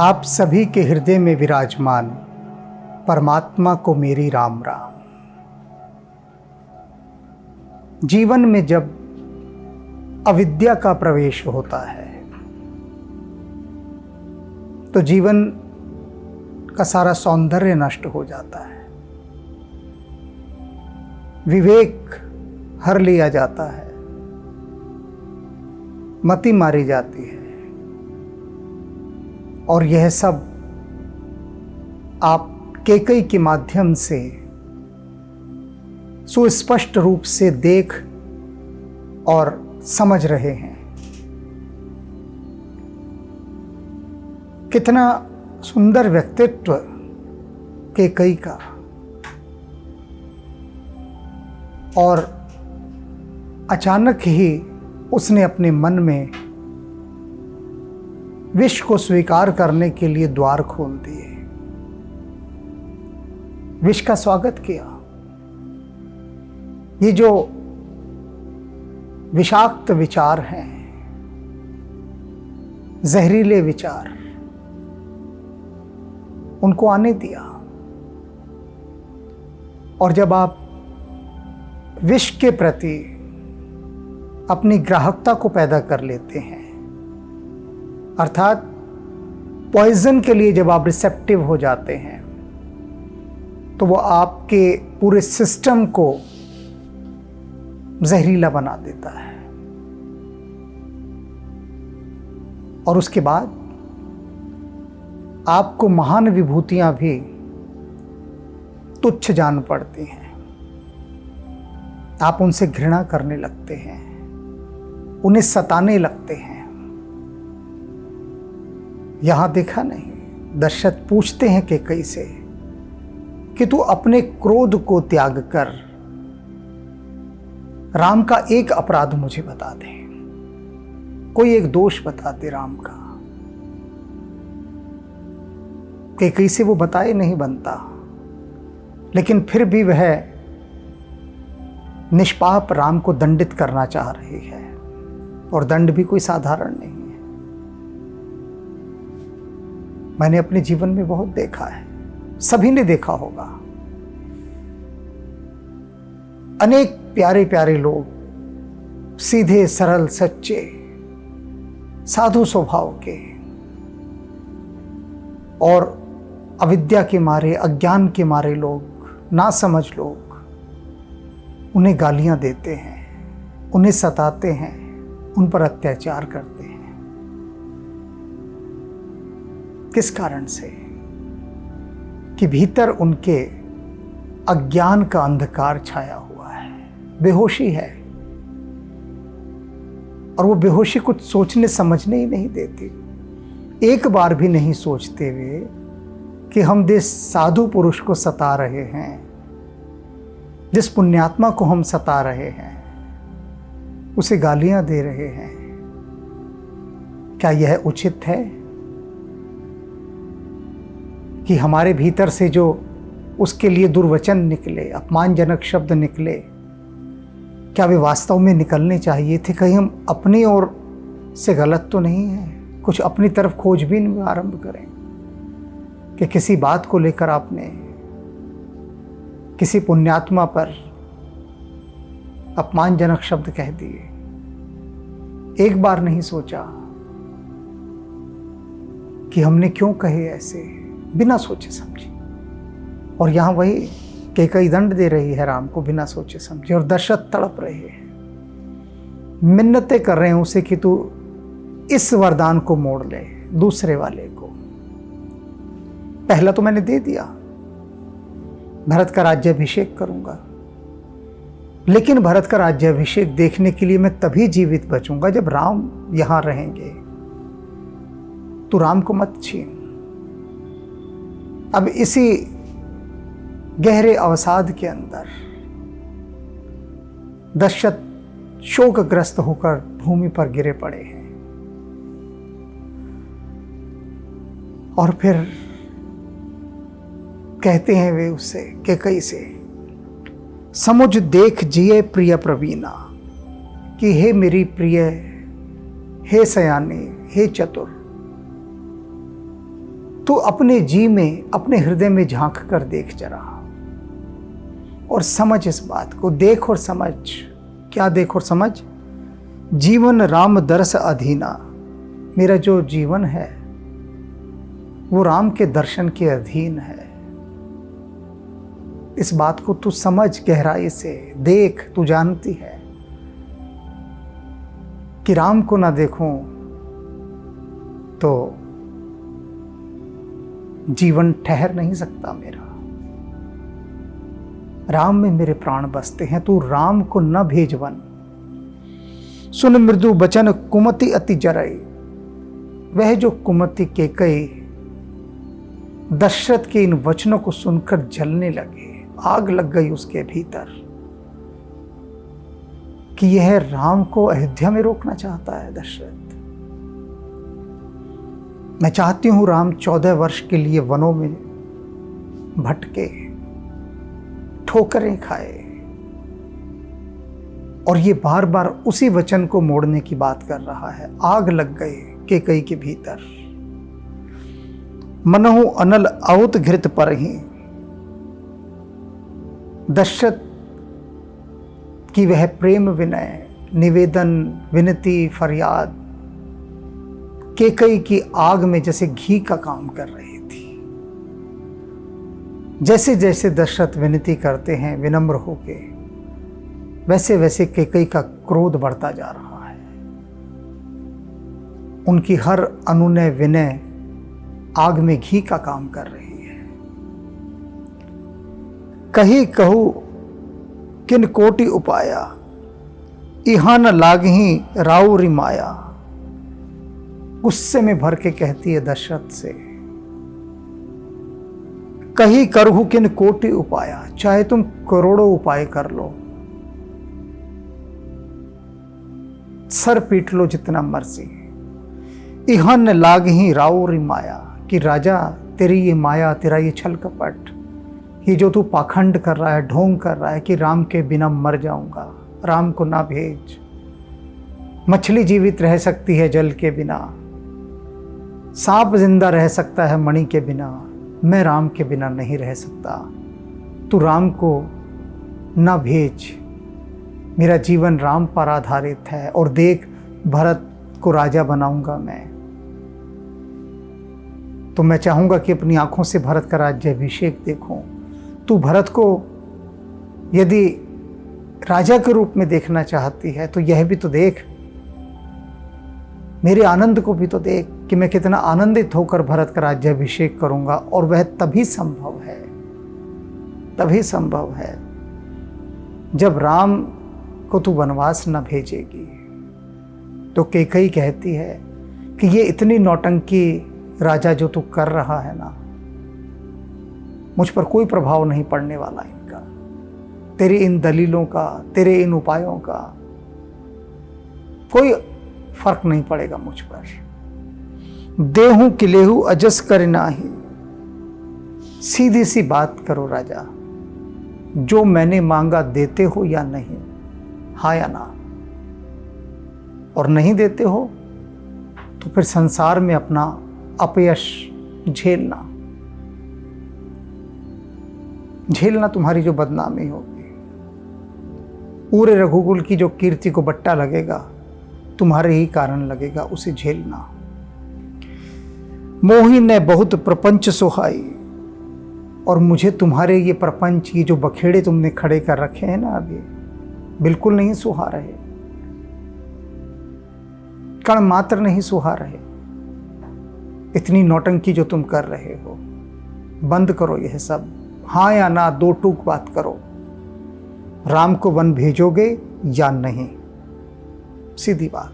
आप सभी के हृदय में विराजमान परमात्मा को मेरी राम राम। जीवन में जब अविद्या का प्रवेश होता है तो जीवन का सारा सौंदर्य नष्ट हो जाता है, विवेक हर लिया जाता है, मति मारी जाती है। और यह सब आप कैकेयी के माध्यम से सुस्पष्ट रूप से देख और समझ रहे हैं। कितना सुंदर व्यक्तित्व कैकेयी का, और अचानक ही उसने अपने मन में विष को स्वीकार करने के लिए द्वार खोल दिए, विष का स्वागत किया। ये जो विषाक्त विचार हैं, जहरीले विचार, उनको आने दिया। और जब आप विष के प्रति अपनी ग्राहकता को पैदा कर लेते हैं, अर्थात पॉइजन के लिए जब आप रिसेप्टिव हो जाते हैं, तो वो आपके पूरे सिस्टम को जहरीला बना देता है। और उसके बाद आपको महान विभूतियां भी तुच्छ जान पड़ती हैं। आप उनसे घृणा करने लगते हैं, उन्हें सताने लगते हैं। यहां देखा नहीं, दशरथ पूछते हैं कैकेयी से कि तू अपने क्रोध को त्याग कर राम का एक अपराध मुझे बता दे, कोई एक दोष बता दे राम का। कैकेयी से वो बताए नहीं बनता, लेकिन फिर भी वह निष्पाप राम को दंडित करना चाह रही है। और दंड भी कोई साधारण नहीं है। मैंने अपने जीवन में बहुत देखा है, सभी ने देखा होगा। अनेक प्यारे प्यारे लोग, सीधे सरल सच्चे साधु स्वभाव के, और अविद्या के मारे, अज्ञान के मारे लोग, नासमझ लोग, उन्हें गालियां देते हैं, उन्हें सताते हैं, उन पर अत्याचार करते हैं। किस कारण से? कि भीतर उनके अज्ञान का अंधकार छाया हुआ है, बेहोशी है। और वो बेहोशी कुछ सोचने समझने ही नहीं देती। एक बार भी नहीं सोचते वे कि हम जिस साधु पुरुष को सता रहे हैं, जिस पुण्यात्मा को हम सता रहे हैं, उसे गालियां दे रहे हैं, क्या यह उचित है? कि हमारे भीतर से जो उसके लिए दुर्वचन निकले, अपमानजनक शब्द निकले, क्या वे वास्तव में निकलने चाहिए थे? कहीं हम अपनी ओर से गलत तो नहीं है? कुछ अपनी तरफ खोजबीन आरंभ करें कि किसी बात को लेकर आपने किसी पुण्यात्मा पर अपमानजनक शब्द कह दिए। एक बार नहीं सोचा कि हमने क्यों कहे ऐसे, बिना सोचे समझे। और यहां वही कैकेयी दंड दे रही है राम को बिना सोचे समझे। और दशरथ तड़प रहे हैं, मिन्नतें कर रहे हैं उसे कि तू इस वरदान को मोड़ ले, दूसरे वाले को। पहला तो मैंने दे दिया, भरत का राज्याभिषेक करूंगा, लेकिन भरत का राज्याभिषेक देखने के लिए मैं तभी जीवित बचूंगा जब राम यहां रहेंगे। तू राम को मत छीन। अब इसी गहरे अवसाद के अंदर दशरथ शोकग्रस्त होकर भूमि पर गिरे पड़े हैं। और फिर कहते हैं वे उससे, कैकेयी से, समुझ देख जिए प्रिय प्रवीणा, कि हे मेरी प्रिय, हे सयानी, हे चतुर, तू अपने जी में, अपने हृदय में झांक कर देख जरा और समझ इस बात को। देख और समझ। क्या देख और समझ? जीवन राम दर्श अधीना। मेरा जो जीवन है वो राम के दर्शन के अधीन है। इस बात को तू समझ गहराई से। देख, तू जानती है कि राम को ना देखूं तो जीवन ठहर नहीं सकता मेरा। राम में मेरे प्राण बसते हैं। तू राम को न भेजवन। सुन मृदु बचन कुमति अति जरई। वह जो कुमति केकई दशरथ के इन वचनों को सुनकर जलने लगे। आग लग गई उसके भीतर कि यह राम को अयोध्या में रोकना चाहता है दशरथ। मैं चाहती हूं राम 14 वर्ष के लिए वनों में भटके, ठोकरें खाए, और ये बार बार उसी वचन को मोड़ने की बात कर रहा है। आग लग गए केकई के भीतर। मनहु अनल आउत घृत पर ही। दशरथ की वह प्रेम विनय, निवेदन, विनती, फरियाद केकई की आग में जैसे घी का काम कर रही थी। जैसे जैसे दशरथ विनती करते हैं विनम्र होके, वैसे वैसे केकई का क्रोध बढ़ता जा रहा है। उनकी हर अनुनय विनय आग में घी का काम कर रही है। कही कहू किन कोटि उपाया, इहा न लागही राउ रिमाया। गुस्से में भर के कहती है दशरथ से, कही करहु किन कोटि उपाया। चाहे तुम करोड़ों उपाय कर लो, सर पीट लो जितना मर्जी, इहा न लागही राउ रिमाया। कि राजा तेरी ये माया, तेरा ये छल कपट, ये जो तू पाखंड कर रहा है, ढोंग कर रहा है कि राम के बिना मर जाऊंगा, राम को ना भेज। मछली जीवित रह सकती है जल के बिना, सांप जिंदा रह सकता है मणि के बिना, मैं राम के बिना नहीं रह सकता। तू राम को ना भेज। मेरा जीवन राम पर आधारित है। और देख, भरत को राजा बनाऊंगा मैं, तो मैं चाहूंगा कि अपनी आंखों से भरत का राज्याभिषेक देखूं। तू भरत को यदि राजा के रूप में देखना चाहती है तो यह भी तो देख, मेरे आनंद को भी तो देख कि मैं कितना आनंदित होकर भरत का राज्याभिषेक करूंगा। और वह तभी संभव है जब राम को तू वनवास न भेजेगी। तो केकई कहती है कि ये इतनी नौटंकी राजा जो तू कर रहा है ना, मुझ पर कोई प्रभाव नहीं पड़ने वाला इनका। तेरी इन दलीलों का, तेरे इन उपायों का कोई फर्क नहीं पड़ेगा मुझ पर। देहू किलेहू अजस कर नाही। सीधी सी बात करो राजा, जो मैंने मांगा देते हो या नहीं, हाँ या ना। और नहीं देते हो तो फिर संसार में अपना अपयश झेलना तुम्हारी जो बदनामी होगी, पूरे रघुकुल की जो कीर्ति को बट्टा लगेगा, तुम्हारे ही कारण लगेगा, उसे झेलना। मोही ने बहुत प्रपंच सुहाई। और मुझे तुम्हारे ये प्रपंच, ये जो बखेड़े तुमने खड़े कर रखे हैं ना, अभी बिल्कुल नहीं सुहा रहे, कण मात्र नहीं सुहा रहे। इतनी नौटंकी जो तुम कर रहे हो, बंद करो यह सब। हाँ या ना, दो टूक बात करो। राम को वन भेजोगे या नहीं, सीधी बात।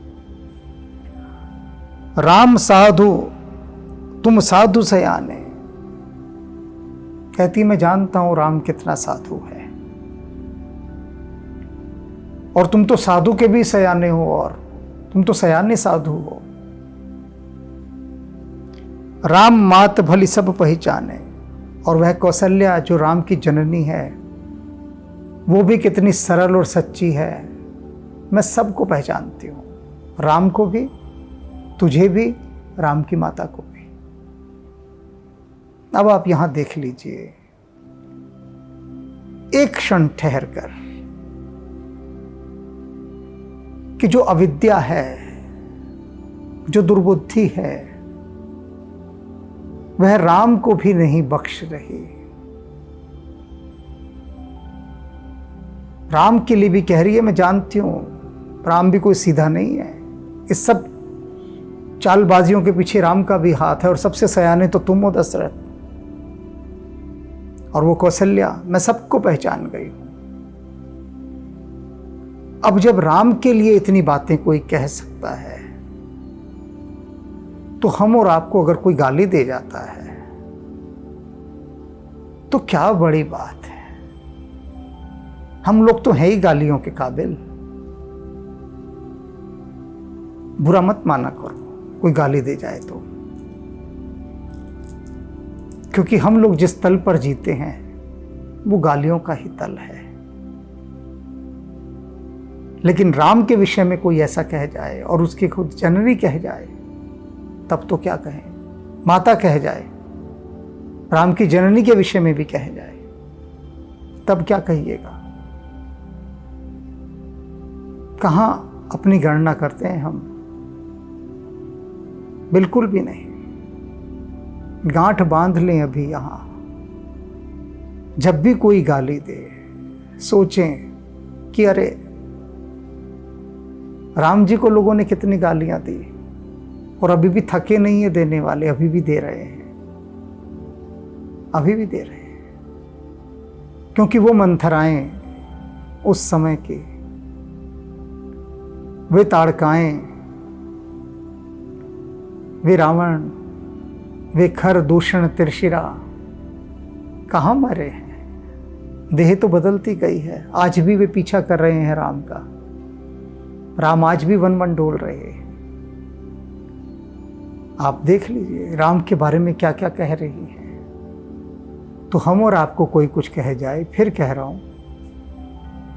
राम साधु तुम साधु सयाने। कहती मैं जानता हूं राम कितना साधु है, और तुम तो साधु के भी सयाने हो, और तुम तो सयाने साधु हो। राम मात भली सब पहचाने। और वह कौशल्या जो राम की जननी है, वो भी कितनी सरल और सच्ची है। मैं सबको पहचानती हूँ, राम को भी, तुझे भी, राम की माता को भी। अब आप यहां देख लीजिए, एक क्षण ठहर कर, कि जो अविद्या है, जो दुर्बुद्धि है, वह राम को भी नहीं बख्श रही। राम के लिए भी कह रही है, मैं जानती हूं राम भी कोई सीधा नहीं है, इस सब चालबाजियों के पीछे राम का भी हाथ है, और सबसे सयाने तो तुम हो दशरथ और वो कौशल्या, मैं सबको पहचान गई हूं। अब जब राम के लिए इतनी बातें कोई कह सकता है, तो हम और आपको अगर कोई गाली दे जाता है तो क्या बड़ी बात है। हम लोग तो हैं ही गालियों के काबिल। बुरा मत माना करो कोई गाली दे जाए तो, क्योंकि हम लोग जिस तल पर जीते हैं वो गालियों का ही तल है। लेकिन राम के विषय में कोई ऐसा कह जाए और उसकी खुद जननी कह जाए, तब तो क्या कहें। माता कह जाए, राम की जननी के विषय में भी कह जाए, तब क्या कहिएगा। कहां अपनी गणना करते हैं हम, बिल्कुल भी नहीं। गांठ बांध लें अभी यहां, जब भी कोई गाली दे सोचें कि अरे राम जी को लोगों ने कितनी गालियां दी और अभी भी थके नहीं है देने वाले, अभी भी दे रहे हैं, अभी भी दे रहे हैं। क्योंकि वो मंथराएं उस समय की, वे ताड़काएं, वे रावण, वे खर दूषण त्रिशिरा कहाँ मरे हैं। देह तो बदलती गई है, आज भी वे पीछा कर रहे हैं राम का। राम आज भी वन वन डोल रहे हैं। आप देख लीजिए राम के बारे में क्या क्या कह रही है। तो हम और आपको कोई कुछ कह जाए, फिर कह रहा हूं,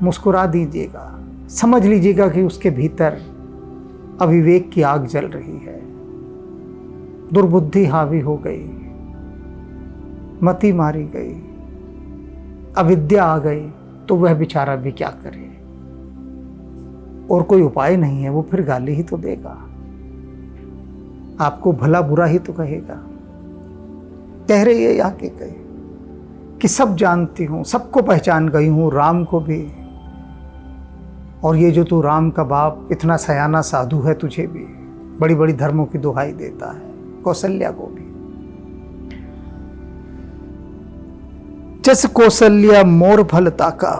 मुस्कुरा दीजिएगा, समझ लीजिएगा कि उसके भीतर अविवेक की आग जल रही है, दुर्बुद्धि हावी हो गई, मति मारी गई, अविद्या आ गई, तो वह बेचारा भी क्या करे। और कोई उपाय नहीं है, वो फिर गाली ही तो देगा, आपको भला बुरा ही तो कहेगा। कह रही है यहाँ के कई कि सब जानती हूं, सबको पहचान गई हूं, राम को भी, और ये जो तू राम का बाप इतना सयाना साधु है, तुझे भी बड़ी बड़ी धर्मों की दुहाई देता है, कौशल्या को भी। जस कौशल्या मोर फल ताका,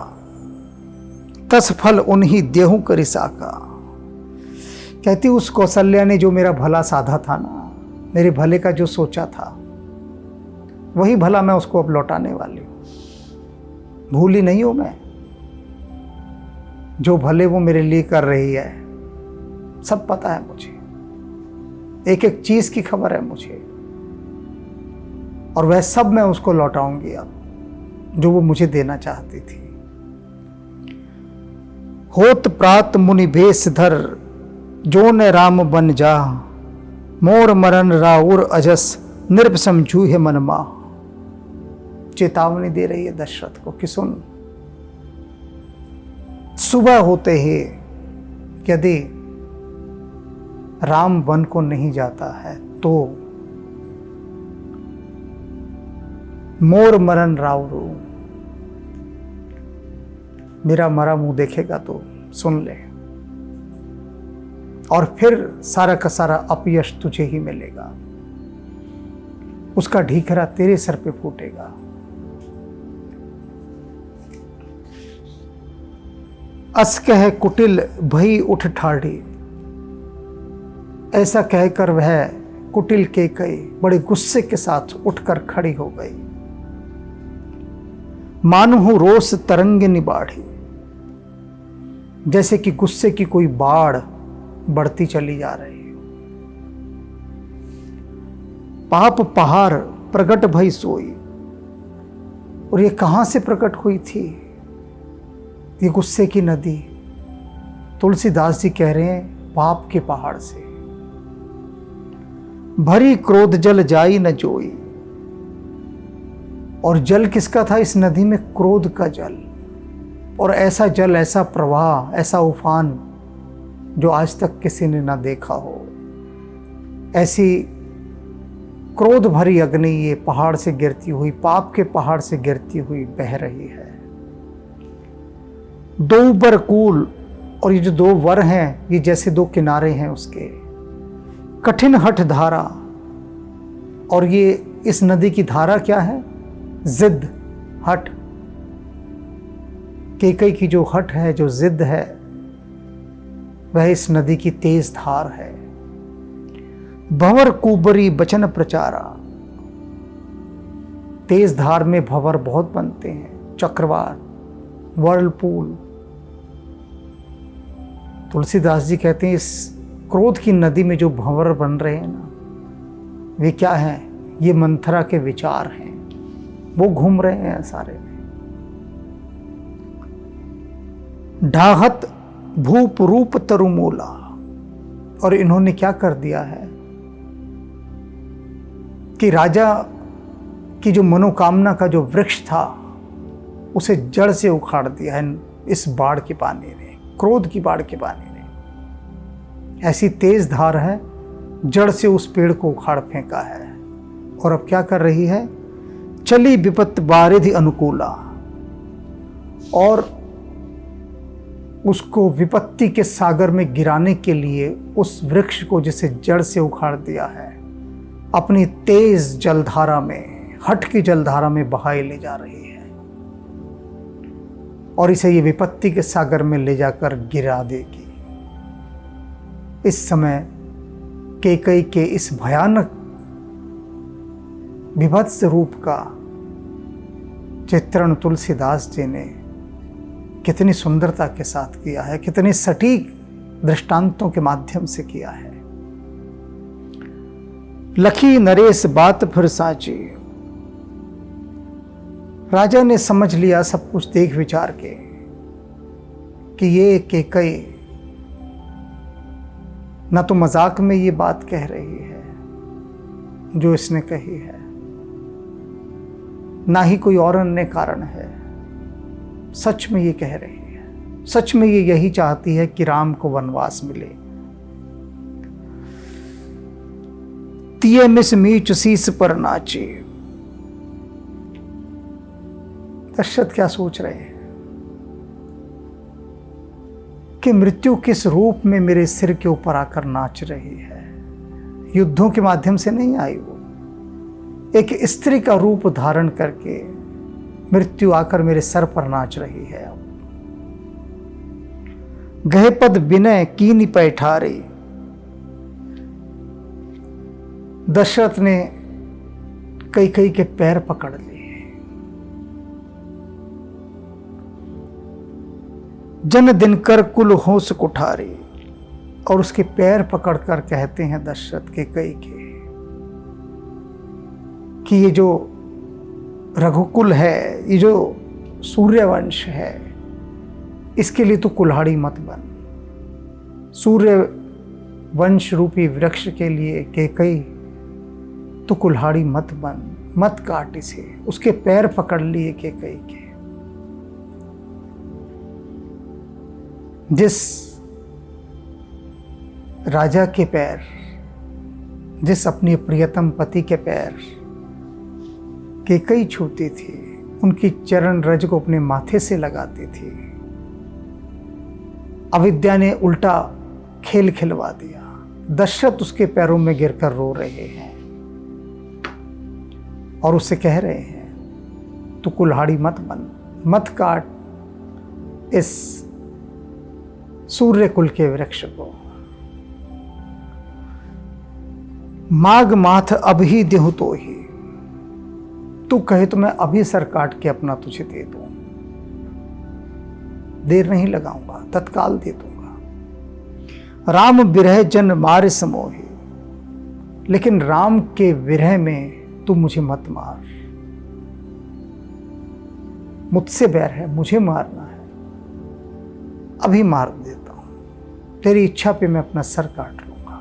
तस फल उन्हीं देहु करि साका। कहती उस कौशल्या ने जो मेरा भला साधा था ना, मेरे भले का जो सोचा था, वही भला मैं उसको अब लौटाने वाली हूं। भूली नहीं हूं मैं, जो भले वो मेरे लिए कर रही है, सब पता है मुझे, एक एक चीज की खबर है मुझे, और वह सब मैं उसको लौटाऊंगी अब, जो वो मुझे देना चाहती थी। होत प्रात मुनि भेष धर, जो न राम बन जा, मोर मरन राउर अजस, नृप समझू है मनमा। चेतावनी दे रही है दशरथ को कि सुन, सुबह होते ही यदि राम वन को नहीं जाता है तो मोर मरन राउरू, मेरा मरा मुंह देखेगा तो सुन ले, और फिर सारा का सारा अपयश तुझे ही मिलेगा, उसका ढीकरा तेरे सर पे फूटेगा। अस कह कुटिल भई उठ ठाड़ी, ऐसा कहकर वह कुटिल के कई बड़े गुस्से के साथ उठकर खड़ी हो गई। मानहु रोष तरंग निबाढ़ी, जैसे कि गुस्से की कोई बाढ़ बढ़ती चली जा रही है। पाप पहाड़ प्रकट भई सोई, और ये कहां से प्रकट हुई थी ये गुस्से की नदी? तुलसीदास जी कह रहे हैं पाप के पहाड़ से। भरी क्रोध जल जाई न जोई, और जल किसका था इस नदी में? क्रोध का जल। और ऐसा जल, ऐसा प्रवाह, ऐसा उफान जो आज तक किसी ने ना देखा हो। ऐसी क्रोध भरी अग्नि ये पहाड़ से गिरती हुई, पाप के पहाड़ से गिरती हुई बह रही है। दो बरकूल, और ये जो दो वर हैं ये जैसे दो किनारे हैं उसके। कठिन हठ धारा, और ये इस नदी की धारा क्या है? जिद, हठ। कैकई की जो हठ है, जो जिद है, वह इस नदी की तेज धार है। भंवर कुबरी बचन प्रचारा, तेज धार में भंवर बहुत बनते हैं, चक्रवात, वर्लपूल। तुलसीदास जी कहते हैं इस क्रोध की नदी में जो भंवर बन रहे हैं ना, वे क्या हैं? ये मंथरा के विचार हैं, वो घूम रहे हैं सारे में। ढाहत भूप रूप तरुमूला, और इन्होंने क्या कर दिया है कि राजा की जो मनोकामना का जो वृक्ष था उसे जड़ से उखाड़ दिया है इस बाढ़ के पानी ने, क्रोध की बाढ़ के पानी ने। ऐसी तेज धार है, जड़ से उस पेड़ को उखाड़ फेंका है। और अब क्या कर रही है? चली विपत्त बारिधि अनुकूला, और उसको विपत्ति के सागर में गिराने के लिए उस वृक्ष को जिसे जड़ से उखाड़ दिया है, अपनी तेज जलधारा में, हठ की जलधारा में बहाए ले जा रही है, और इसे ये विपत्ति के सागर में ले जाकर गिरा देगी। इस समय कैकई के इस भयानक विभत्स रूप का चित्रण तुलसीदास जी ने कितनी सुंदरता के साथ किया है, कितनी सटीक दृष्टांतों के माध्यम से किया है। लखी नरेश बात फिर साची, राजा ने समझ लिया सब कुछ देख विचार के कि ये कैकई न तो मजाक में ये बात कह रही है जो इसने कही है, ना ही कोई और अन्य कारण है। सच में ये कह रही है, सच में ये यही चाहती है कि राम को वनवास मिले। तिये मिस मीच शीस पर नाची। दशरथ क्या सोच रहे हैं कि मृत्यु किस रूप में मेरे सिर के ऊपर आकर नाच रही है। युद्धों के माध्यम से नहीं आई, वो एक स्त्री का रूप धारण करके मृत्यु आकर मेरे सर पर नाच रही है। गहे पद विनय कीनी पैठारी। दशरथ ने कैकई के पैर पकड़ लिए। जन दिनकर कुल होश कुठारी, और उसके पैर पकड़कर कहते हैं दशरथ कैकई के कि ये जो रघुकुल है, ये जो सूर्यवंश है, इसके लिए तो कुल्हाड़ी मत बन। सूर्य वंश रूपी वृक्ष के लिए कैकई तो कुल्हाड़ी मत बन, मत काट इसे। उसके पैर पकड़ लिए कैकई के। जिस राजा के पैर, जिस अपने प्रियतम पति के पैर कैकई छूती थी, उनकी चरण रज को अपने माथे से लगाती थी, अविद्या ने उल्टा खेल खिलवा दिया। दशरथ उसके पैरों में गिरकर रो रहे हैं और उससे कह रहे हैं तू कुल्हाड़ी मत बन, मत काट इस सूर्य कुल के वृक्ष को। माग माथ अभी देहु तो ही, तू कहे तो मैं अभी सर काट के अपना तुझे दे दूं, देर नहीं लगाऊंगा, तत्काल दे दूंगा। राम विरह जन मार समोही, लेकिन राम के विरह में तू मुझे मत मार। मुझसे बैर है, मुझे मारना है, अभी मार देता हूं, तेरी इच्छा पे मैं अपना सर काट लूंगा,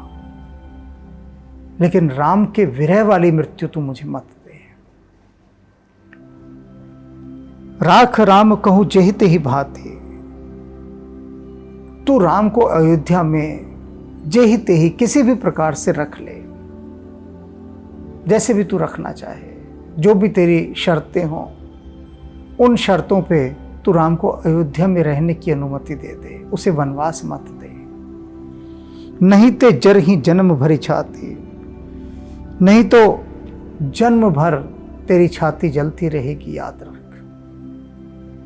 लेकिन राम के विरह वाली मृत्यु तू मुझे मत दे। राख राम कहूं जेहिते ही भाते। तू राम को अयोध्या में जेहिते ही किसी भी प्रकार से रख ले, जैसे भी तू रखना चाहे, जो भी तेरी शर्तें हों, उन शर्तों पे तू राम को अयोध्या में रहने की अनुमति दे दे, उसे वनवास मत दे। नहीं ते जर ही जन्म भरी छाती, नहीं तो जन्म भर तेरी छाती जलती रहेगी, याद रख,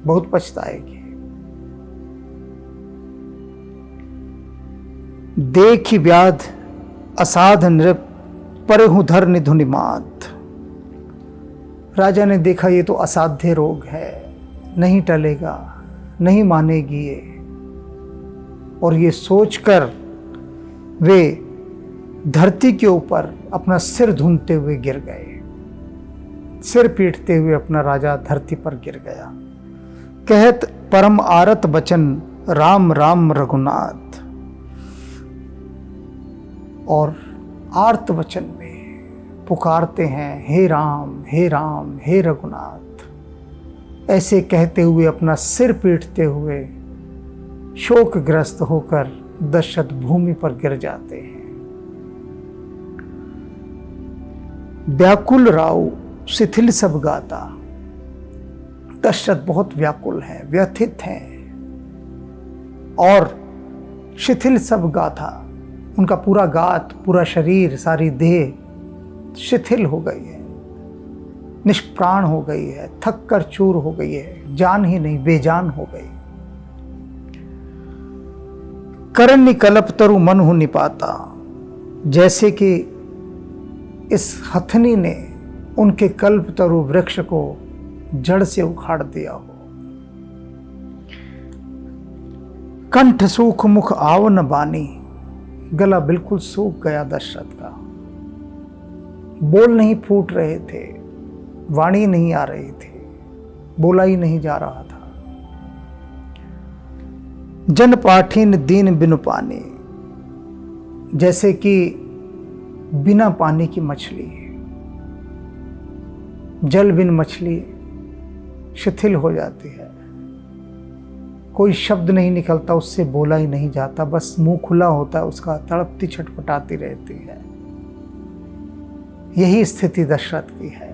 बहुत पछताएगी। देखी व्याध असाध नृप परे हूं धर निधुनि मात। राजा ने देखा ये तो असाध्य रोग है, नहीं टलेगा, नहीं मानेगी ये, और ये सोचकर वे धरती के ऊपर अपना सिर धूंधते हुए गिर गए। सिर पीटते हुए अपना राजा धरती पर गिर गया। कहत परम आरत बचन राम राम रघुनाथ। और आर्त वचन में पुकारते हैं, हे राम हे राम हे रघुनाथ। ऐसे कहते हुए अपना सिर पीटते हुए शोकग्रस्त होकर दशरथ भूमि पर गिर जाते हैं। व्याकुल राव शिथिल सब गाता। दशरथ बहुत व्याकुल हैं, व्यथित हैं, और शिथिल सब गाथा, उनका पूरा गात, पूरा शरीर, सारी देह शिथिल हो गई है, निष्प्राण हो गई है, थक कर चूर हो गई है, जान ही नहीं बेजान हो गई। करन्नि कल्प तरु मन हूं निपाता। जैसे कि इस हथनी ने उनके कल्प तरु वृक्ष को जड़ से उखाड़ दिया हो। कंठ सूख मुख आव न बानी। गला बिल्कुल सूख गया दशरथ का, बोल नहीं फूट रहे थे, वाणी नहीं आ रही थी, बोला ही नहीं जा रहा था। जन पाठीन दीन बिनु पानी। जैसे कि बिना पानी की मछली, जल बिन मछली शिथिल हो जाती है, कोई शब्द नहीं निकलता, उससे बोला ही नहीं जाता, बस मुंह खुला होता है उसका, तड़पती छटपटाती रहती है। यही स्थिति दशरथ की है,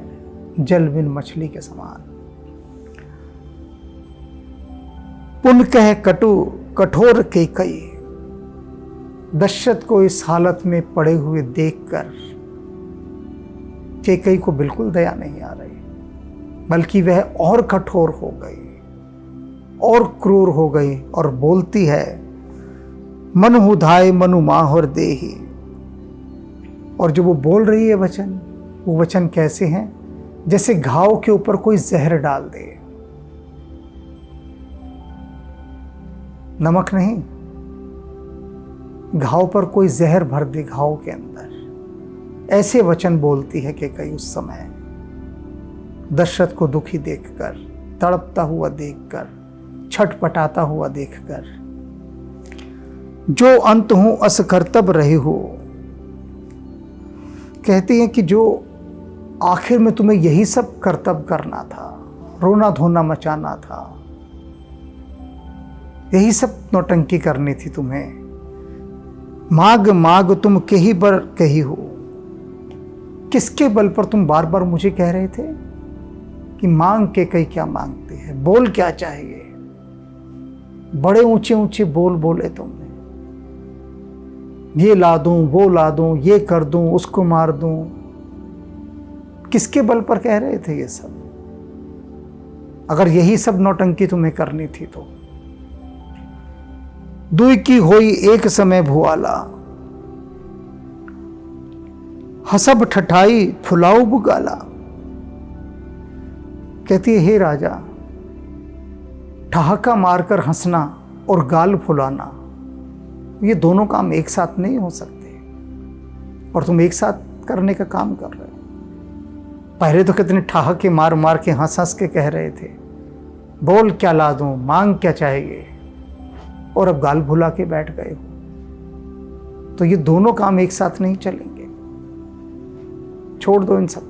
जल बिन मछली के समान। पुन कह कटु कठोर केकई। दशरथ को इस हालत में पड़े हुए देखकर केकई को बिल्कुल दया नहीं आ रही, बल्कि वह और कठोर हो गई और क्रूर हो गई और बोलती है, मनु धाय मनु माहुर देही। और जो वो बोल रही है वचन, वो वचन कैसे हैं? जैसे घाव के ऊपर कोई जहर डाल दे, नमक नहीं, घाव पर कोई जहर भर दे घाव के अंदर, ऐसे वचन बोलती है कि कई उस समय दशरथ को दुखी देखकर, तड़पता हुआ देखकर, छटपटाता हुआ देखकर। जो अंत हूं अस कर्तव्य रहे हो। कहती हैं कि जो आखिर में तुम्हें यही सब कर्तव्य करना था, रोना धोना मचाना था, यही सब नौटंकी करनी थी तुम्हें। माग माग तुम कहीं पर कही हो। किसके बल पर तुम बार बार मुझे कह रहे थे कि मांग के कई क्या मांगते हैं, बोल क्या चाहिए? बड़े ऊंचे ऊंचे बोल बोले तुमने, ये ला दूं, वो ला दूं, ये कर दूं, उसको मार दूं। किसके बल पर कह रहे थे ये सब? अगर यही सब नौटंकी तुम्हें करनी थी तो। दुई की होई एक समय भुआला। हसब ठठाई फुलाऊ बुगाला। कहती है, हे राजा, ठहाका मारकर हंसना और गाल फुलाना, ये दोनों काम एक साथ नहीं हो सकते, और तुम एक साथ करने का काम कर रहे हो। पहले तो कितने ठहाके मार मार के हंस हंस के कह रहे थे, बोल क्या ला दूं, मांग क्या चाहिए, और अब गाल भुला के बैठ गए हो। तो ये दोनों काम एक साथ नहीं चलेंगे, छोड़ दो इन सबको।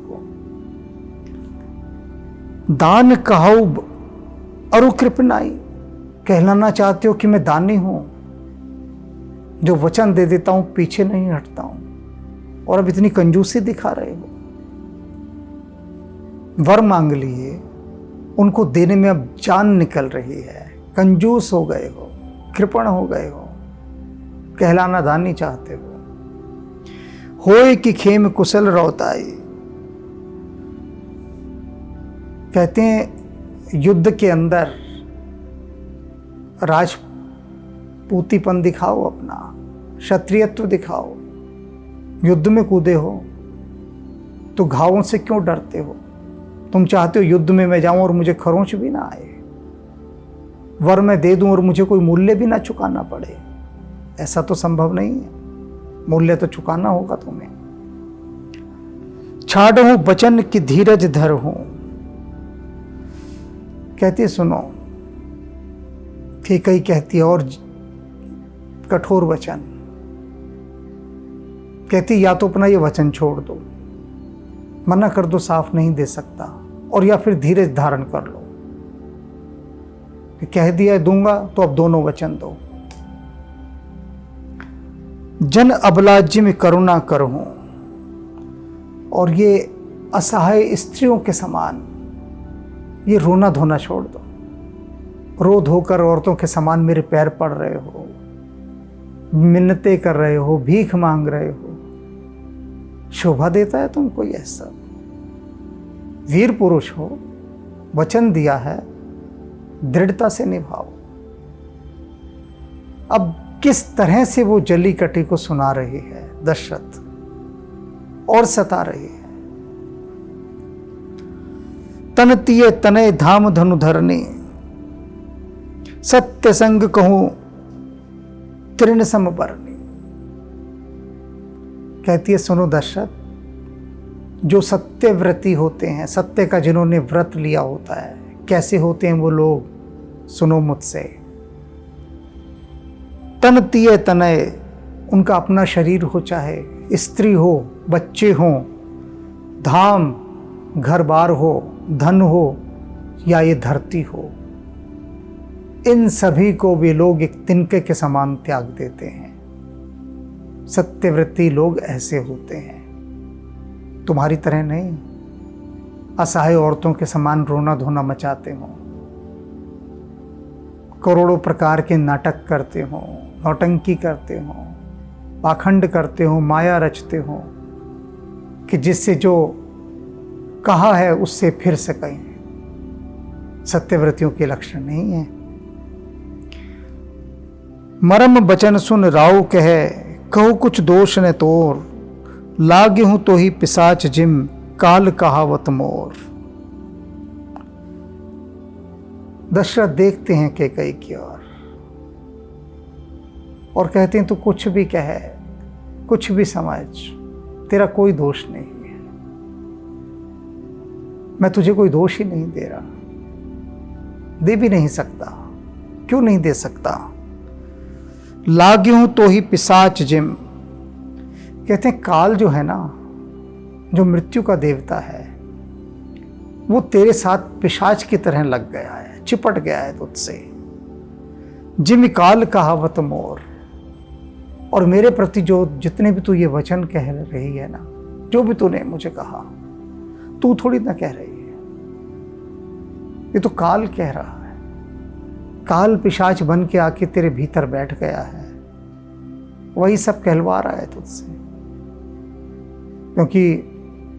दान कहौ अरु कृपनाई, कहलाना चाहते हो कि मैं दानी हूं, जो वचन दे देता हूं पीछे नहीं हटता हूं, और अब इतनी कंजूसी दिखा रहे हो। वर मांग लिए, उनको देने में अब जान निकल रही है, कंजूस हो गए हो, कृपण हो गए हो, कहलाना दानी चाहते हो। होए कि खेम कुशल रौताई, कहते हैं युद्ध के अंदर राजपूतीपन दिखाओ, अपना क्षत्रियत्व दिखाओ। युद्ध में कूदे हो तो घावों से क्यों डरते हो? तुम चाहते हो युद्ध में मैं जाऊं और मुझे खरोंच भी ना आए, वर मैं दे दूं और मुझे कोई मूल्य भी ना चुकाना पड़े। ऐसा तो संभव नहीं है, मूल्य तो चुकाना होगा तुम्हें। छाड़ हूं बचन की धीरज धर हूं, कहती सुनो, कई कहती है और कठोर वचन, कहती या तो अपना ये वचन छोड़ दो, मना कर दो साफ नहीं दे सकता, और या फिर धीरज धारण कर लो। कह दिया दूंगा तो अब दोनों वचन दो। जन अबलाज्य में करुणा करहूं, और ये असहाय स्त्रियों के समान ये रोना धोना छोड़ दो। रो धोकर औरतों के समान मेरे पैर पड़ रहे हो, मिन्नतें कर रहे हो, भीख मांग रहे हो, शोभा देता है तुमको यह सब? वीर पुरुष हो, वचन दिया है, दृढ़ता से निभाओ। अब किस तरह से वो जली कटी को सुना रही है दशरथ, और सता रही है। तन तिये तनय धाम धनु धरनी, सत्य संग कहूं तृण सम बरनी। कहती है सुनो दशरथ, जो सत्यव्रती होते हैं, सत्य का जिन्होंने व्रत लिया होता है, कैसे होते हैं वो लोग, सुनो मुझसे। तन तिये तनय, उनका अपना शरीर हो, चाहे स्त्री हो, बच्चे हों, धाम घर बार हो, धन हो, या ये धरती हो, इन सभी को वे लोग एक तिनके के समान त्याग देते हैं। सत्यव्रती लोग ऐसे होते हैं, तुम्हारी तरह नहीं असहाय औरतों के समान रोना धोना मचाते हो, करोड़ों प्रकार के नाटक करते हो, नौटंकी करते हो, पाखंड करते हो, माया रचते हो, कि जिससे जो कहा है उससे फिर सकें। सत्यव्रतियों के लक्षण नहीं है। मरम बचन सुन राव कहे, कहूँ कुछ दोष न तोर, लागे हूं तो ही पिशाच जिम काल कहावत मोर। दशरथ देखते हैं कैकेयी की ओर और कहते हैं तू कुछ भी कहे, कुछ भी समझ, तेरा कोई दोष नहीं है, मैं तुझे कोई दोष ही नहीं दे रहा, दे भी नहीं सकता। क्यों नहीं दे सकता? लागे हूं तो ही पिशाच जिम, कहते हैं काल जो है ना, जो मृत्यु का देवता है, वो तेरे साथ पिशाच की तरह लग गया है, चिपट गया है तुझसे। जिम काल कहावत मोर, और मेरे प्रति जो जितने भी तू ये वचन कह रही है ना, जो भी तूने मुझे कहा, तू थोड़ी ना कह रही है, ये तो काल कह रहा है। काल पिशाच बन के आके तेरे भीतर बैठ गया है, वही सब कहलवा रहा है तुझसे, क्योंकि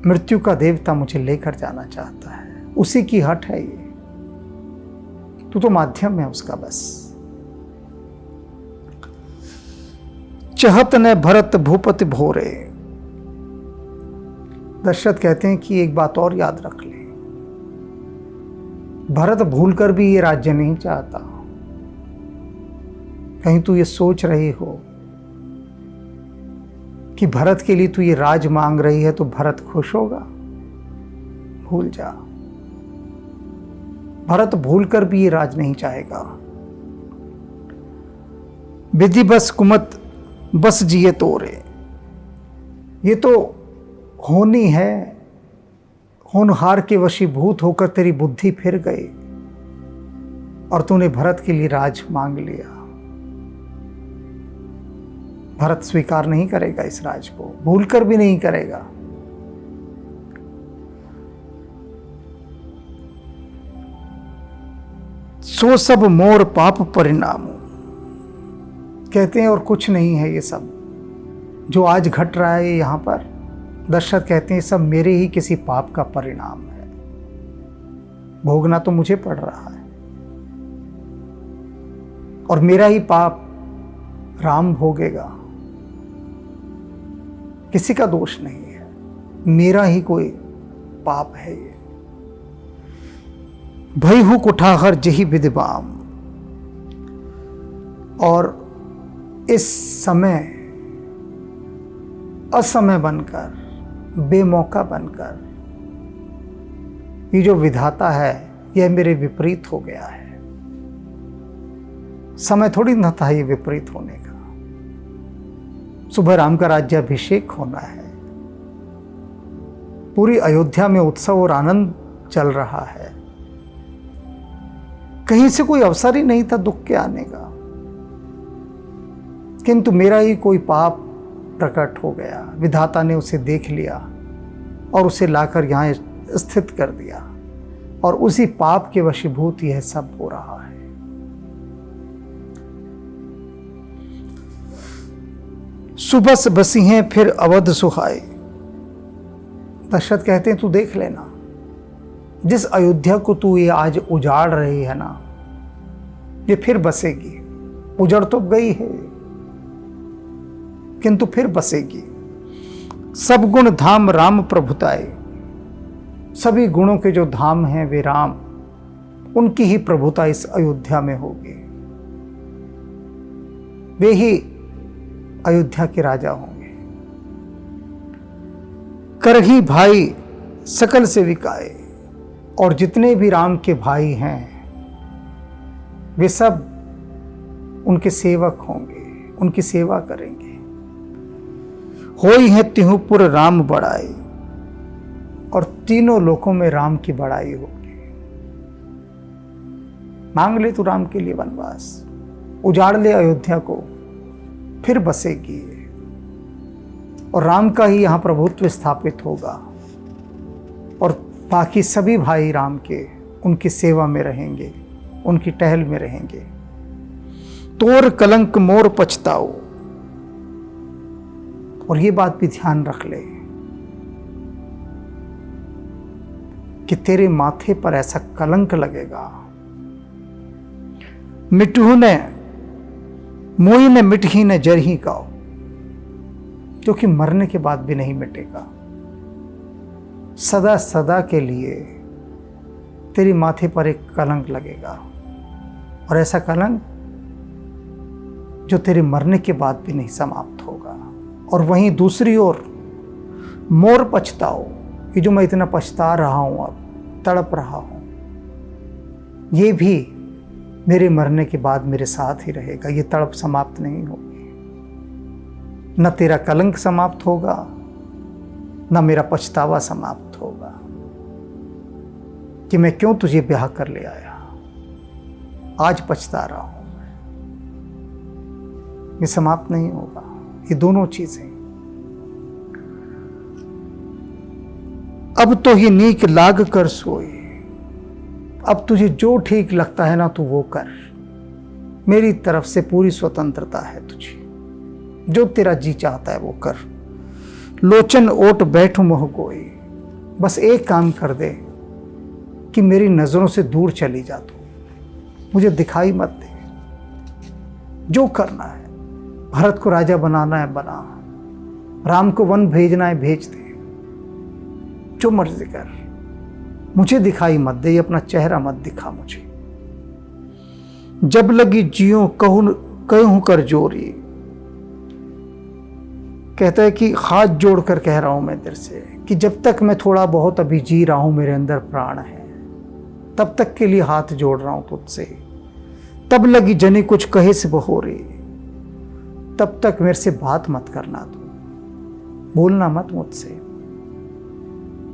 मृत्यु का देवता मुझे लेकर जाना चाहता है, उसी की हट है ये, तू तो माध्यम है उसका बस। चहत ने भरत भूपति भोरे, दशरथ कहते हैं कि एक बात और याद रख ले, भरत भूलकर भी ये राज्य नहीं चाहता। कहीं तू ये सोच रही हो कि भरत के लिए तू ये राज मांग रही है तो भरत खुश होगा? भूल जा, भरत भूलकर भी ये राज नहीं चाहेगा। विधि बस कुमत बस जिए तोरे, ये तो होनी है, होनहार के वशीभूत होकर तेरी बुद्धि फिर गई, और तूने भरत के लिए राज मांग लिया। भरत स्वीकार नहीं करेगा इस राज को, भूलकर भी नहीं करेगा। सो सब मोर पाप परिणाम, कहते हैं और कुछ नहीं है ये सब जो आज घट रहा है यहाँ पर। दशरथ कहते हैं सब मेरे ही किसी पाप का परिणाम है, भोगना तो मुझे पड़ रहा है और मेरा ही पाप राम भोगेगा। किसी का दोष नहीं है, मेरा ही कोई पाप है ये। भई हूं कुठाहर जही विदिवाम, और इस समय असमय बनकर, बेमौका बनकर, ये जो विधाता है यह मेरे विपरीत हो गया है। समय थोड़ी न था ये विपरीत होने का। सुबह राम का राज्याभिषेक होना है, पूरी अयोध्या में उत्सव और आनंद चल रहा है, कहीं से कोई अवसर ही नहीं था दुख के आने का। किंतु मेरा ही कोई पाप प्रकट हो गया, विधाता ने उसे देख लिया और उसे लाकर यहाँ स्थित कर दिया, और उसी पाप के वशीभूत यह सब हो रहा है। सुबस बसी हैं फिर अवध सुहाए। दशरथ कहते हैं तू देख लेना, जिस अयोध्या को तू ये आज उजाड़ रही है ना, ये फिर बसेगी। उजड़ तो गई है किंतु फिर बसेगी। सब गुण धाम राम प्रभुताए, सभी गुणों के जो धाम हैं वे राम, उनकी ही प्रभुता इस अयोध्या में होगी। वे ही अयोध्या के राजा होंगे। करही भाई सकल से विकाए, और जितने भी राम के भाई हैं वे सब उनके सेवक होंगे, उनकी सेवा करेंगे। होई है तिहुपुर राम बड़ाई, और तीनों लोकों में राम की बड़ाई होगी। मांग ले तू राम के लिए वनवास, उजाड़ ले अयोध्या को, फिर बसेगी और राम का ही यहाँ प्रभुत्व स्थापित होगा, और बाकी सभी भाई राम के उनकी सेवा में रहेंगे, उनकी टहल में रहेंगे। तोर कलंक मोर पछताओ, और ये बात भी ध्यान रख ले कि तेरे माथे पर ऐसा कलंक लगेगा, मिटहू ने मोई ने मिटही ने जरही काओ, जो कि मरने के बाद भी नहीं मिटेगा। सदा सदा के लिए तेरी माथे पर एक कलंक लगेगा, और ऐसा कलंक जो तेरे मरने के बाद भी नहीं समाप्त होगा। और वहीं दूसरी ओर मोर पछताओ, ये जो मैं इतना पछता रहा हूं, अब तड़प रहा हूं, ये भी मेरे मरने के बाद मेरे साथ ही रहेगा। ये तड़प समाप्त नहीं होगी, न तेरा कलंक समाप्त होगा, न मेरा पछतावा समाप्त होगा कि मैं क्यों तुझे ब्याह कर ले आया। आज पछता रहा हूं, ये समाप्त नहीं होगा। ये दोनों चीजें अब तो ही नीक लाग कर सोए, अब तुझे जो ठीक लगता है ना तू वो कर, मेरी तरफ से पूरी स्वतंत्रता है तुझे, जो तेरा जी चाहता है वो कर। लोचन ओट बैठू मोह कोई, बस एक काम कर दे कि मेरी नजरों से दूर चली जा, तू मुझे दिखाई मत दे। जो करना है, भरत को राजा बनाना है बना, राम को वन भेजना है भेज दे, जो मर्जी कर, मुझे दिखाई मत दे, अपना चेहरा मत दिखा मुझे। जब लगी जियो कहूं कर जोरी, कहता है कि हाथ जोड़कर कह रहा हूं मैं तेरे से कि जब तक मैं थोड़ा बहुत अभी जी रहा हूं, मेरे अंदर प्राण है, तब तक के लिए हाथ जोड़ रहा हूं तुझसे। तब लगी जनी कुछ कहे से बहोरी, तब तक मेरे से बात मत करना, तू बोलना मत मुझसे।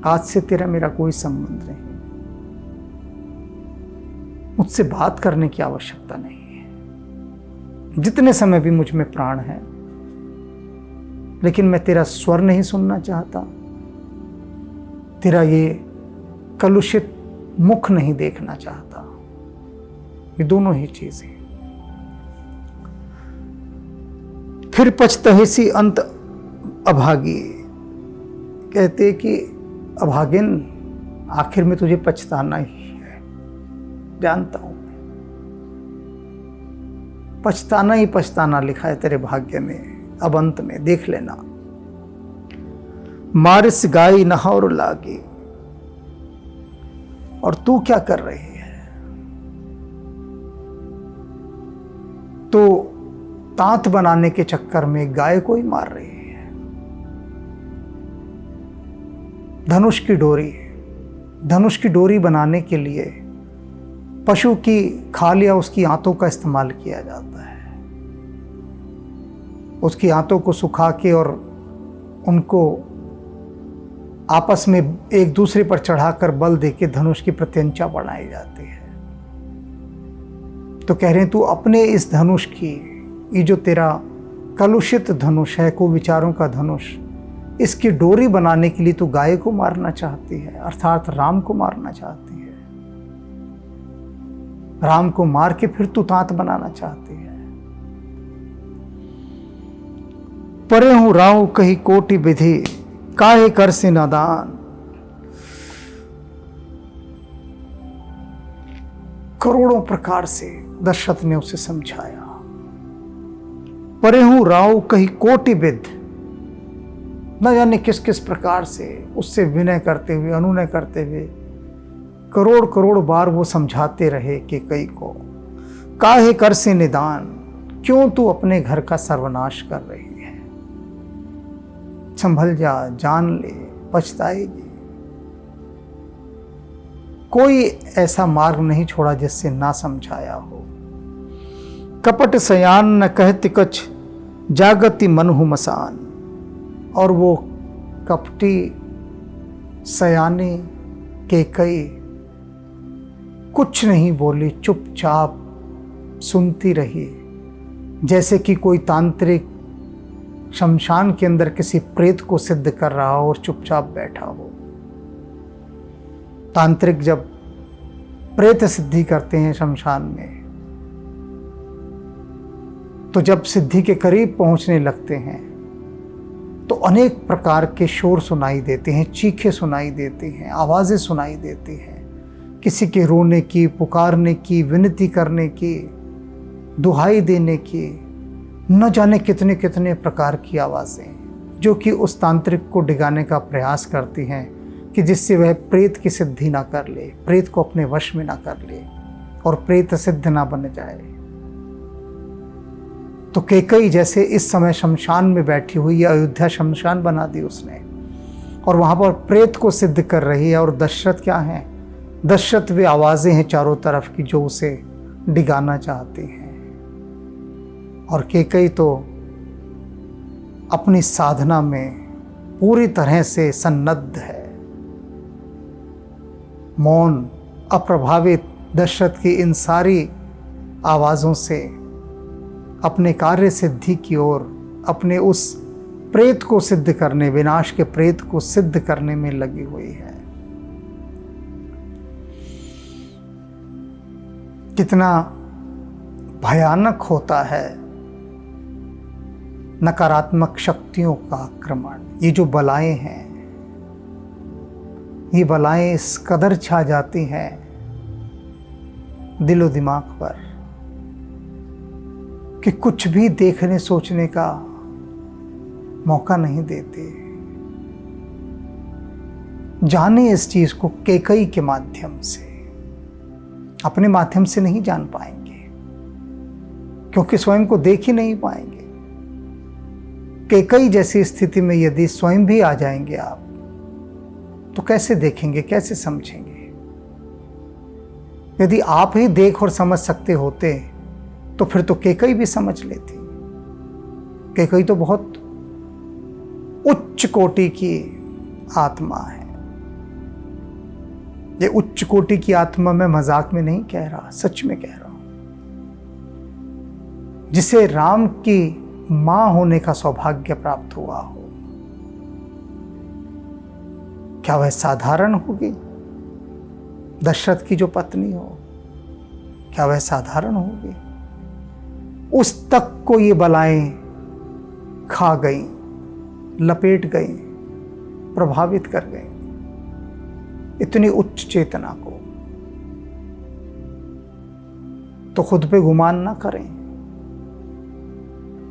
आज से तेरा मेरा कोई संबंध नहीं, मुझसे बात करने की आवश्यकता नहीं है। जितने समय भी मुझ में प्राण है, लेकिन मैं तेरा स्वर नहीं सुनना चाहता, तेरा ये कलुषित मुख नहीं देखना चाहता। ये दोनों ही चीजें। फिर पछतहेसी अंत अभागी, कहते कि अभागिन आखिर में तुझे पछताना ही है, जानता हूं मैं। पछताना ही पछताना लिखा है तेरे भाग्य में। अब अंत में देख लेना। मारिस गाई नहौर लागी, और तू क्या कर रही है? तो तांत बनाने के चक्कर में गाय को ही मार रही है। धनुष की डोरी बनाने के लिए पशु की खाल या उसकी आंतों का इस्तेमाल किया जाता है। उसकी आंतों को सुखा के और उनको आपस में एक दूसरे पर चढ़ाकर बल देके धनुष की प्रत्यंचा बढ़ाई जाती है। तो कह रहे हैं तू अपने इस धनुष की, ये जो तेरा कलुषित धनुष है, कुविचारों का धनुष, इसकी डोरी बनाने के लिए तू गाय को मारना चाहती है, अर्थात राम को मारना चाहती है। राम को मार के फिर तू तांत बनाना चाहती है। परे हूं राव कही कोटि विधि, काहे कर से नादान। करोड़ों प्रकार से दशरथ ने उसे समझाया। परे हूं राव कही कोटि विध, न जाने किस किस प्रकार से उससे विनय करते हुए, अनुनय करते हुए करोड़ करोड़ बार वो समझाते रहे कि कई को, काहे कर से निदान, क्यों तू अपने घर का सर्वनाश कर रही है? संभल जा, जान ले, पछताएगी। कोई ऐसा मार्ग नहीं छोड़ा जिससे ना समझाया हो। कपट सयान न कहति कछ, जागति मनहु मसान। और वो कपटी सयानी के कई कुछ नहीं बोली, चुपचाप सुनती रही, जैसे कि कोई तांत्रिक शमशान के अंदर किसी प्रेत को सिद्ध कर रहा हो और चुपचाप बैठा हो। तांत्रिक जब प्रेत सिद्धि करते हैं शमशान में, तो जब सिद्धि के करीब पहुंचने लगते हैं तो अनेक प्रकार के शोर सुनाई देते हैं, चीखें सुनाई देती हैं, आवाज़ें सुनाई देती हैं, किसी के रोने की, पुकारने की, विनती करने की, दुहाई देने की, न जाने कितने कितने प्रकार की आवाज़ें, जो कि उस तांत्रिक को डिगाने का प्रयास करती हैं कि जिससे वह प्रेत की सिद्धि ना कर ले, प्रेत को अपने वश में ना कर ले और प्रेत सिद्ध ना बन जाए। तो कैकेयी जैसे इस समय शमशान में बैठी हुई है, अयोध्या शमशान बना दी उसने, और वहाँ पर प्रेत को सिद्ध कर रही है। और दशरथ क्या है? दशरथ वे आवाज़ें हैं चारों तरफ की जो उसे डिगाना चाहती हैं। और कैकेयी तो अपनी साधना में पूरी तरह से सन्नद्ध है, मौन, अप्रभावित दशरथ की इन सारी आवाज़ों से अपने कार्य सिद्धि की ओर, अपने उस प्रेत को सिद्ध करने, विनाश के प्रेत को सिद्ध करने में लगी हुई है। कितना भयानक होता है नकारात्मक शक्तियों का आक्रमण। ये जो बलाएं हैं, ये बलाएं इस कदर छा जाती हैं दिलो दिमाग पर कि कुछ भी देखने सोचने का मौका नहीं देते। जाने इस चीज को कैकेयी के माध्यम से, अपने माध्यम से नहीं जान पाएंगे, क्योंकि स्वयं को देख ही नहीं पाएंगे। कैकेयी जैसी स्थिति में यदि स्वयं भी आ जाएंगे आप, तो कैसे देखेंगे, कैसे समझेंगे? यदि आप ही देख और समझ सकते होते तो फिर तो कैकेयी भी समझ लेती। कैकेयी तो बहुत उच्च कोटि की आत्मा है, ये उच्च कोटि की आत्मा मैं मजाक में नहीं कह रहा, सच में कह रहा हूं। जिसे राम की मां होने का सौभाग्य प्राप्त हुआ हो, क्या वह साधारण होगी? दशरथ की जो पत्नी हो, क्या वह साधारण होगी? उस तक को ये बलाएं खा गई, लपेट गई, प्रभावित कर गई, इतनी उच्च चेतना को। तो खुद पे गुमान ना करें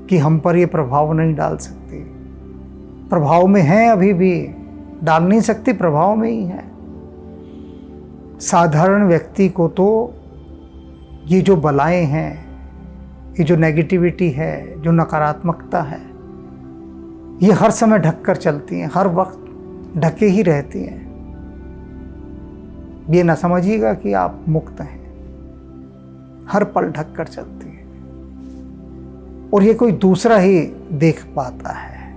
कि हम पर ये प्रभाव नहीं डाल सकती। प्रभाव में है, अभी भी डाल नहीं सकती, प्रभाव में ही है। साधारण व्यक्ति को तो ये जो बलाएं हैं, ये जो नेगेटिविटी है, जो नकारात्मकता है, ये हर समय ढक कर चलती हैं, हर वक्त ढके ही रहती हैं। ये ना समझिएगा कि आप मुक्त हैं, हर पल ढक कर चलती है। और ये कोई दूसरा ही देख पाता है,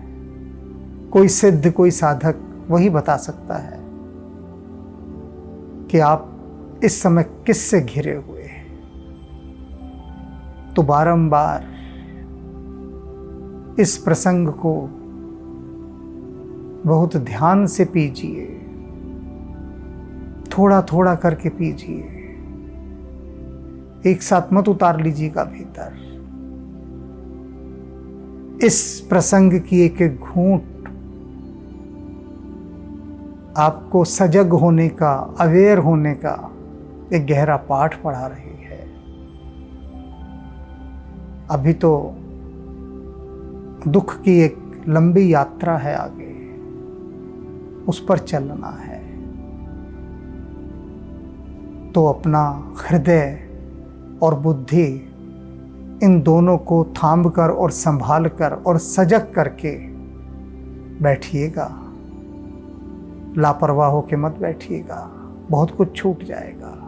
कोई सिद्ध, कोई साधक वही बता सकता है कि आप इस समय किससे घिरे हुए हैं। तो बारंबार इस प्रसंग को बहुत ध्यान से पीजिए, थोड़ा थोड़ा करके पीजिए, एक साथ मत उतार लीजिएगा भीतर। इस प्रसंग की एक एक घूंट आपको सजग होने का, अवेयर होने का एक गहरा पाठ पढ़ा रही है। अभी तो दुख की एक लंबी यात्रा है आगे, उस पर चलना है। तो अपना हृदय और बुद्धि इन दोनों को थाम कर और संभाल कर और सजग करके बैठिएगा। लापरवाह होकर मत बैठिएगा, बहुत कुछ छूट जाएगा।